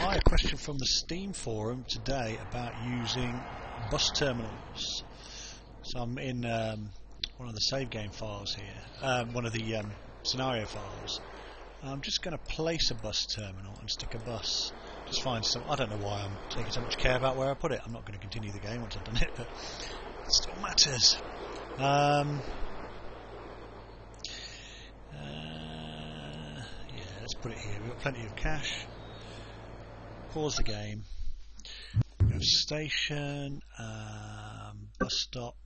Hi, a question from the Steam forum today about using bus terminals. So I'm in one of the save game files here, one of the scenario files. I'm just going to place a bus terminal and stick a bus. Just find some. I don't know why I'm taking so much care about where I put it. I'm not going to continue the game once I've done it, but it still matters. Yeah, let's put it here. We've got plenty of cash. Pause the game. Go station, bus stop,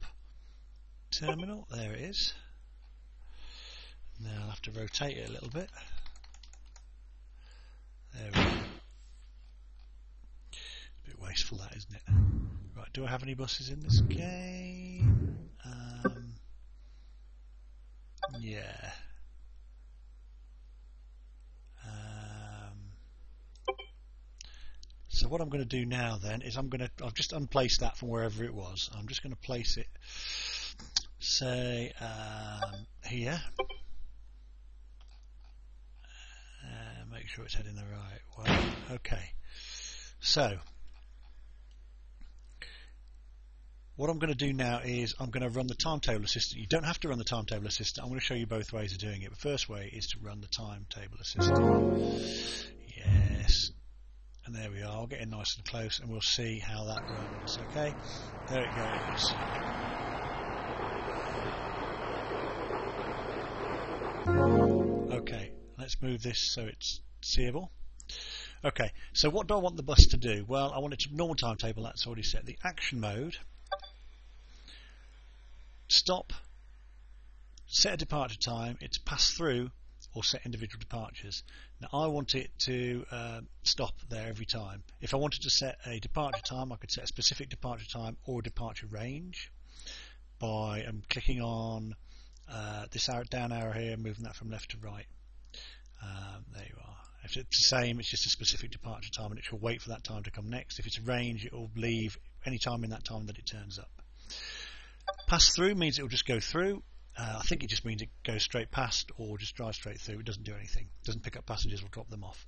terminal. There it is. Now I'll have to rotate it a little bit. There we go. A bit wasteful, that, isn't it? Right, do I have any buses in this game? Yeah. So what I'm going to do now then is I've just unplaced that from wherever it was. I'm just going to place it, say, here. Make sure it's heading the right way. Okay. So what I'm going to do now is I'm going to run the timetable assistant. You don't have to run the timetable assistant. I'm going to show you both ways of doing it. The first way is to run the timetable assistant. Yes. And there we are. I'll get in nice and close and we'll see how that runs. Okay, there it goes. Okay, let's move this so it's seeable. Okay, so what do I want the bus to do? Well, I want it to normal timetable. That's already set. The action mode, stop, set a departure time. It's pass through or set individual departures. Now I want it to stop there every time. If I wanted to set a departure time, I could set a specific departure time or a departure range by clicking on this down arrow here and moving that from left to right. There you are. If it's the same, it's just a specific departure time and it will wait for that time to come next. If it's a range, it will leave any time in that time that it turns up. Pass through means it will just go through. I think it just means it goes straight past or just drives straight through. It doesn't do anything. It doesn't pick up passengers or drop them off.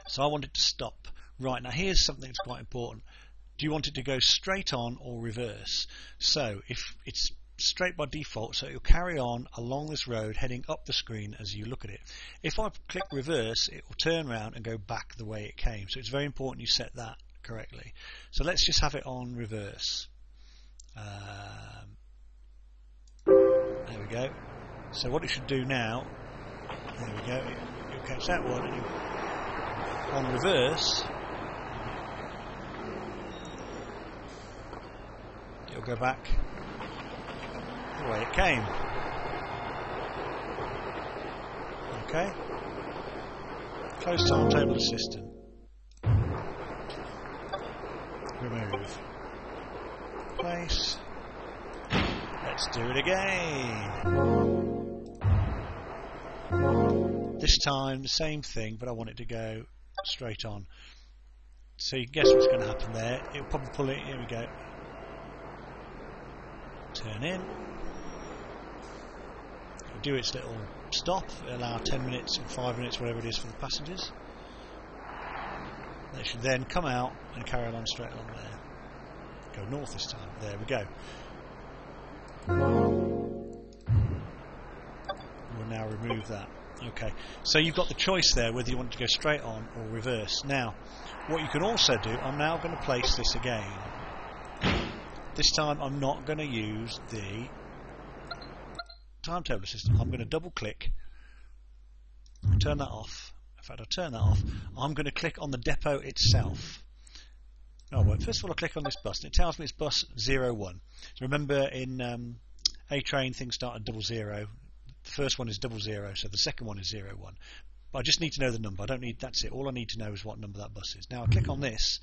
So I want it to stop. Right, now here's something that's quite important. Do you want it to go straight on or reverse? So if it's straight by default, so it will carry on along this road heading up the screen as you look at it. If I click reverse, it will turn around and go back the way it came. So it's very important you set that correctly. So let's just have it on reverse. There we go. So what it should do now, there we go, you'll catch that one, and on reverse, it'll go back the way it came. Okay. Close timetable assistant. Remove. Place. Let's do it again. This time the same thing, but I want it to go straight on. So you can guess what's going to happen there. It'll probably pull it. Here we go. Turn in. It'll do its little stop. It'll allow 10 minutes or 5 minutes, whatever it is, for the passengers. They should then come out and carry on straight along there. Go north this time. There we go. We'll now remove that. Okay, so you've got the choice there whether you want to go straight on or reverse. Now, what you can also do, I'm now going to place this again. This time I'm not going to use the timetable system. I'm going to double click, turn that off. In fact, I'll turn that off. I'm going to click on the depot itself. Oh, well, first of all, I'll click on this bus, and it tells me it's bus 01. So remember, in A-Train, things start at 00. The first one is 00, so the second one is 01. But I just need to know the number. I don't need. That's it. All I need to know is what number that bus is. Now I click on this,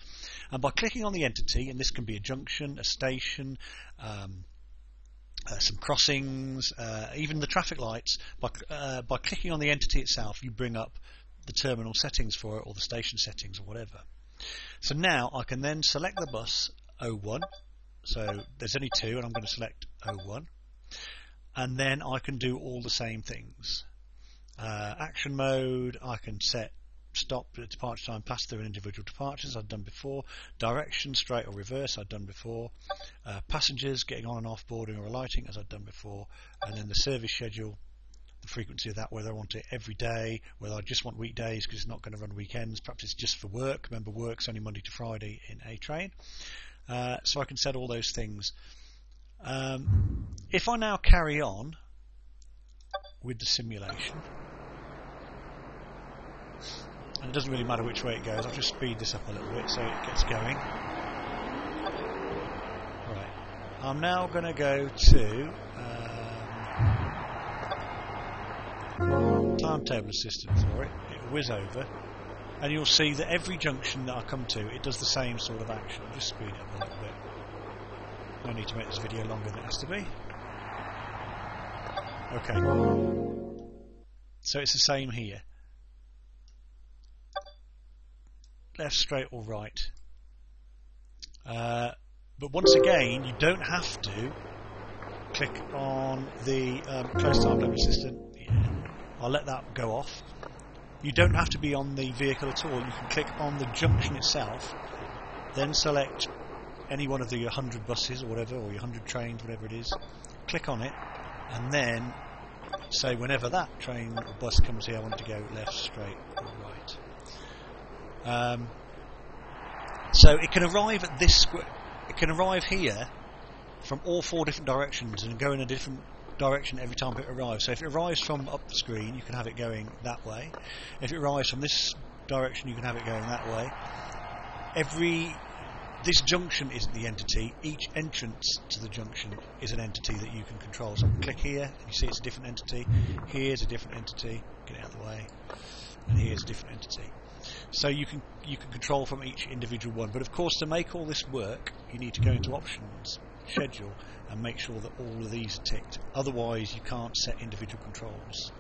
and by clicking on the entity, and this can be a junction, a station, some crossings, even the traffic lights. By clicking on the entity itself, you bring up the terminal settings for it, or the station settings, or whatever. So now I can then select the bus 01. So there's only two, and I'm going to select 01. And then I can do all the same things. Action mode, I can set stop at departure time, pass through and individual departures, I've done before. Direction, straight or reverse, I've done before. Passengers getting on and off boarding or alighting, as I've done before. And then the service schedule, the frequency of that, whether I want it every day, whether I just want weekdays because it's not going to run weekends, perhaps it's just for work. Remember, work's only Monday to Friday in a train. So I can set all those things. If I now carry on with the simulation, and it doesn't really matter which way it goes, I'll just speed this up a little bit so it gets going. Right, I'm now going to go to timetable assistant for it. It'll whiz over, and you'll see that every junction that I come to, it does the same sort of action. I'll just speed it up a little bit. No need to make this video longer than it has to be. Okay, so it's the same here. Left, straight or right. But once again, you don't have to click on the close timetable assistant. Yeah. I'll let that go off. You don't have to be on the vehicle at all. You can click on the junction itself, then select any one of the 100 buses or whatever, or your 100 trains, whatever it is. Click on it, and then say whenever that train or bus comes here, I want it to go left, straight or right. So it can arrive at this. It can arrive here from all 4 different directions and go in a different direction every time it arrives. So if it arrives from up the screen, you can have it going that way. If it arrives from this direction, you can have it going that way. This junction isn't the entity. Each entrance to the junction is an entity that you can control. So I can click here, and you see it's a different entity. Here's a different entity. Get it out of the way. And here's a different entity. So you can control from each individual one. But of course, to make all this work, you need to go into options, schedule, and make sure that all of these are ticked. Otherwise, you can't set individual controls.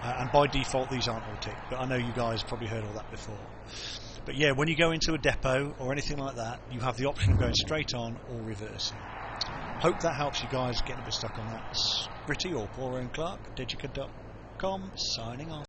And by default, these aren't all ticked. But I know you guys probably heard all that before. But yeah, when you go into a depot or anything like that, you have the option of going straight on or reversing. Hope that helps you guys getting a bit stuck on that. It's Britty or Paul Rowan Clark, Digica.com, signing off.